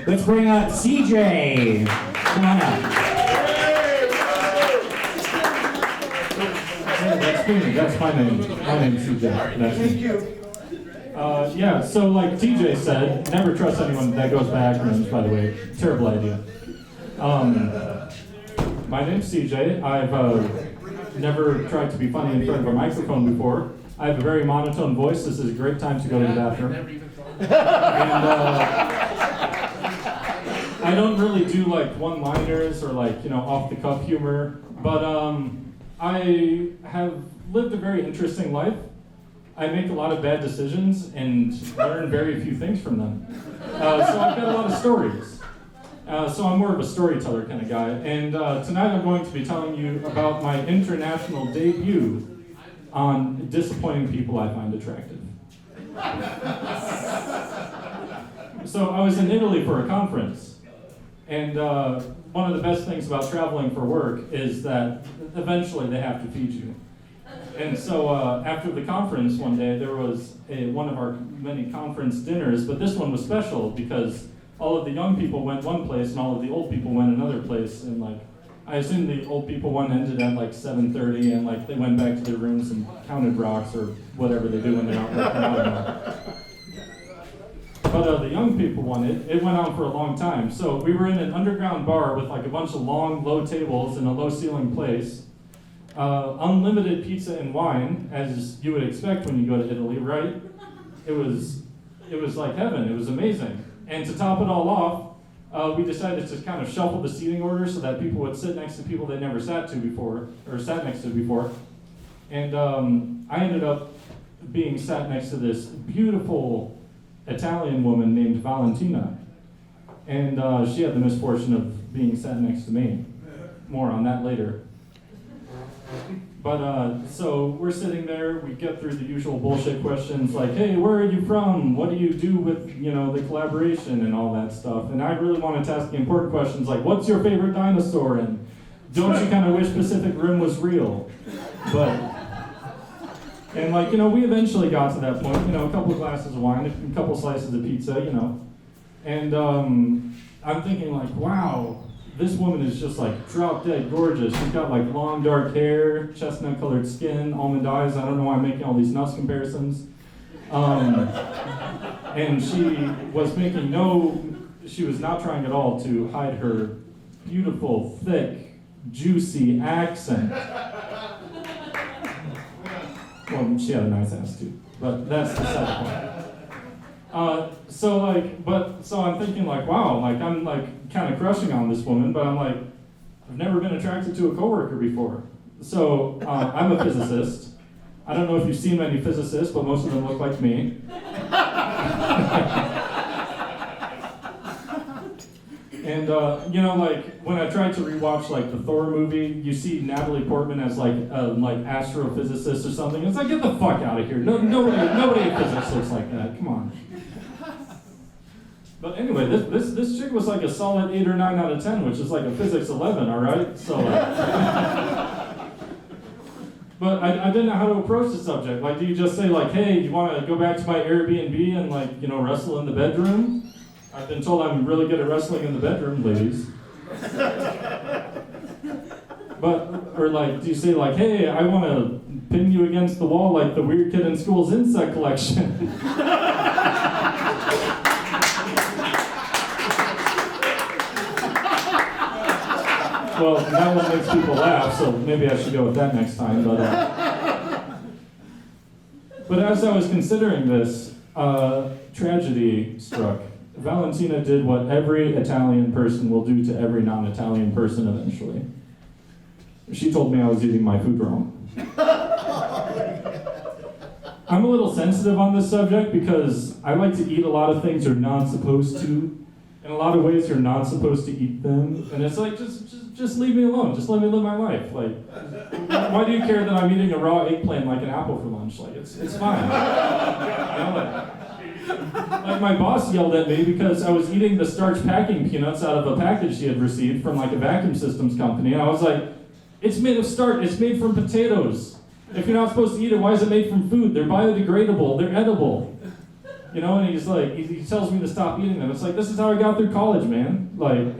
Let's bring up CJ. Come on up. That's me. That's my name. My name's CJ. Thank you. Yeah, so like TJ said, never trust anyone that goes by acronyms, by the way. Terrible idea. My name's CJ. I've never tried to be funny in front of a microphone before. I have a very monotone voice. This is a great time to go to the bathroom. And I don't really do like one-liners or like, off-the-cuff humor, but I have lived a very interesting life. I make a lot of bad decisions and learn very few things from them. So I've got a lot of stories. So I'm more of a storyteller kind of guy. And tonight I'm going to be telling you about my international debut on disappointing people I find attractive. So I was in Italy for a conference. And one of the best things about traveling for work is that eventually they have to feed you. And so after the conference one day, there was one of our many conference dinners, but this one was special because all of the young people went one place and all of the old people went another place. And like, I assume the old people one ended at like 7:30 and like they went back to their rooms and counted rocks or whatever they do when they're not working out. But the young people one, it went on for a long time. So we were in an underground bar with like a bunch of long, low tables in a low ceiling place. Unlimited pizza and wine, as you would expect when you go to Italy, right? It was like heaven. It was amazing. And to top it all off, we decided to kind of shuffle the seating order so that people would sit next to people they never sat next to before. And I ended up being sat next to this beautiful Italian woman named Valentina. And she had the misfortune of being sat next to me. More on that later. But so we're sitting there, we get through the usual bullshit questions like, hey, where are you from? What do you do with, the collaboration and all that stuff? And I really wanted to ask the important questions like, what's your favorite dinosaur? And don't you kind of wish Pacific Rim was real? And like, we eventually got to that point, a couple of glasses of wine, a couple slices of pizza, And I'm thinking like, wow, this woman is just like drop dead gorgeous. She's got like long dark hair, chestnut colored skin, almond eyes. I don't know why I'm making all these nuts comparisons. And she was not trying at all to hide her beautiful, thick, juicy accent. Well, she had a nice ass too, but that's the second point. So I'm thinking like, wow, like I'm like kind of crushing on this woman, but I'm like, I've never been attracted to a coworker before. So I'm a physicist. I don't know if you've seen many physicists, but most of them look like me. And like when I tried to rewatch like the Thor movie, you see Natalie Portman as like astrophysicist or something. It's like, get the fuck out of here. Nobody in physics looks like that. Come on. But anyway, this chick was like a solid 8 or 9 out of 10, which is like a physics 11, all right? So, but I didn't know how to approach the subject. Like, do you just say like, hey, you want to go back to my Airbnb and like, wrestle in the bedroom? I've been told I'm really good at wrestling in the bedroom, ladies. Or like, do you say like, hey, I want to pin you against the wall like the weird kid in school's insect collection? Well, that one makes people laugh, so maybe I should go with that next time. But as I was considering this, tragedy struck. Valentina did what every Italian person will do to every non-Italian person eventually. She told me I was eating my food wrong. I'm a little sensitive on this subject because I like to eat a lot of things you're not supposed to. In a lot of ways, you're not supposed to eat them. And it's like, just leave me alone. Just let me live my life. Like, why do you care that I'm eating a raw eggplant like an apple for lunch? Like, it's fine. Like my boss yelled at me because I was eating the starch packing peanuts out of a package she had received from like a vacuum systems company. And I was like, it's made of starch. It's made from potatoes. If you're not supposed to eat it, why is it made from food? They're biodegradable. They're edible. You know, and he's like, he tells me to stop eating them. It's like, this is how I got through college, man. Like,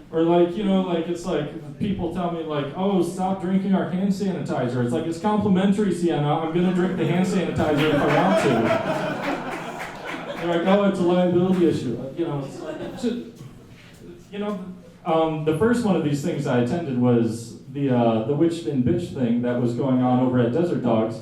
or like, you know, like, it's like, people tell me like, oh, stop drinking our hand sanitizer. It's like, it's complimentary, Sienna. I'm gonna drink the hand sanitizer if I want to. They're like, oh, it's a liability issue. You know, it's like, you know, the first one of these things I attended was the witch and bitch thing that was going on over at Desert Dogs.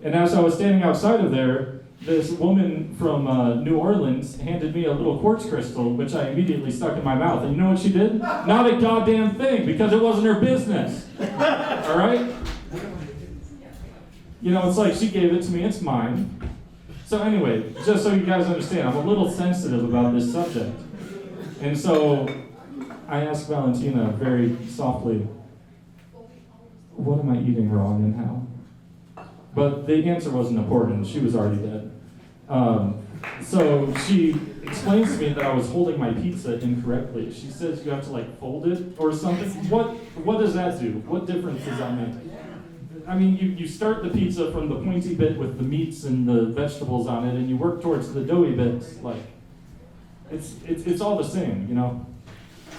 And as I was standing outside of there, this woman from New Orleans handed me a little quartz crystal, which I immediately stuck in my mouth. And you know what she did? Not a goddamn thing, because it wasn't her business. All right? You know, it's like, she gave it to me, it's mine. So anyway, just so you guys understand, I'm a little sensitive about this subject. And so I asked Valentina very softly, what am I eating wrong and how? But the answer wasn't important. She was already dead. So she explains to me that I was holding my pizza incorrectly. She says you have to like fold it or something. What does that do? What difference does that make? I mean, you start the pizza from the pointy bit with the meats and the vegetables on it, and you work towards the doughy bits. Like, it's all the same, you know?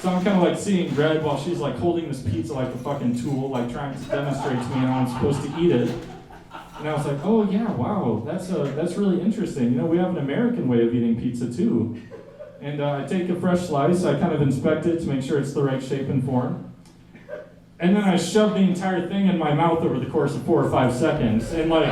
So I'm kind of like seeing red while she's like holding this pizza like a fucking tool, like trying to demonstrate to me how I'm supposed to eat it. And I was like, oh yeah, wow, that's really interesting. You know, we have an American way of eating pizza too. And I take a fresh slice, I kind of inspect it to make sure it's the right shape and form. And then I shove the entire thing in my mouth over the course of 4 or 5 seconds. And like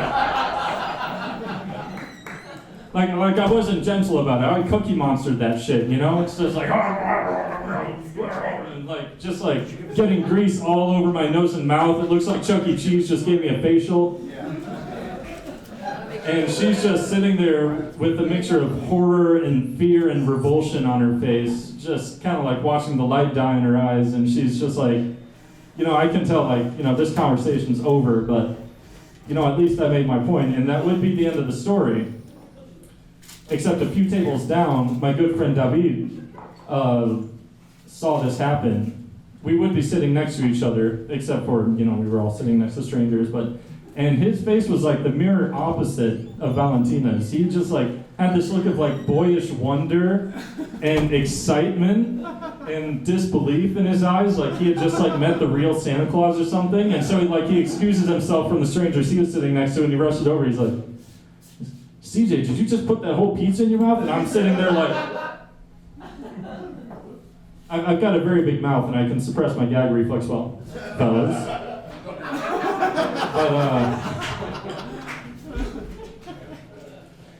I wasn't gentle about it. I Cookie Monstered that shit, you know? It's just like, and like, just like getting grease all over my nose and mouth. It looks like Chuck E. Cheese just gave me a facial. And she's just sitting there with a mixture of horror and fear and revulsion on her face, just kind of like watching the light die in her eyes. And she's just like, you know, I can tell, like, you know, this conversation's over, but, you know, at least I made my point, and that would be the end of the story. Except a few tables down, my good friend David saw this happen. We would be sitting next to each other, except for, you know, we were all sitting next to strangers, and his face was like the mirror opposite of Valentina's. He just like had this look of like boyish wonder and excitement and disbelief in his eyes, like he had just like met the real Santa Claus or something. And so he excuses himself from the strangers he was sitting next to, and he rushes over. He's like, CJ, did you just put that whole pizza in your mouth? And I'm sitting there like, I've got a very big mouth and I can suppress my gag reflex well, fellas.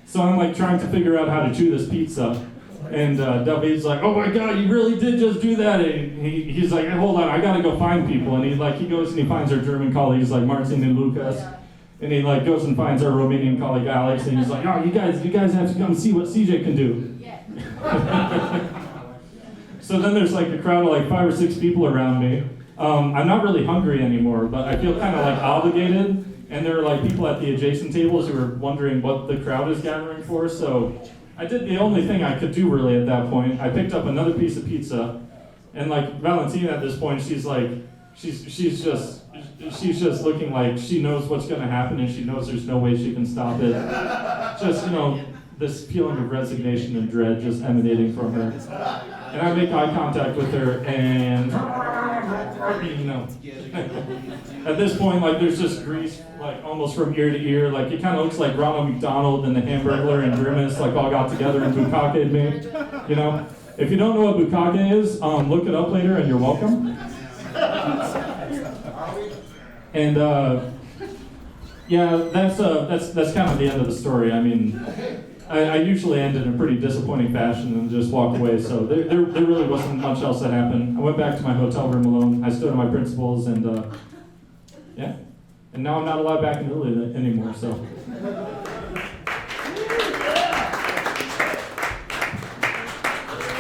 So I'm like trying to figure out how to chew this pizza, and David's like, "Oh my God, you really did just do that!" And he's like, "Hold on, I gotta go find people." And he goes and he finds our German colleagues like Martin and Lucas, and he like goes and finds our Romanian colleague Alex, and he's like, "Oh, you guys have to come see what CJ can do." So then there's like a crowd of like 5 or 6 people around me. I'm not really hungry anymore, but I feel kind of like obligated. And there are like people at the adjacent tables who are wondering what the crowd is gathering for. So I did the only thing I could do really at that point. I picked up another piece of pizza, and like Valentina at this point, she's like, she's just looking like she knows what's gonna happen, and she knows there's no way she can stop it. Just, you know, this feeling of resignation and dread just emanating from her. And I make eye contact with her, and you know, at this point, like there's just grease, like almost from ear to ear. Like it kind of looks like Ronald McDonald and the Hamburglar and Grimace, like all got together and bukkake me. You know, if you don't know what bukkake is, look it up later, and you're welcome. And yeah, that's kind of the end of the story. I mean, I usually end in a pretty disappointing fashion and just walk away, so there really wasn't much else that happened. I went back to my hotel room alone. I stood on my principles, and yeah. And now I'm not allowed back in Italy anymore, so.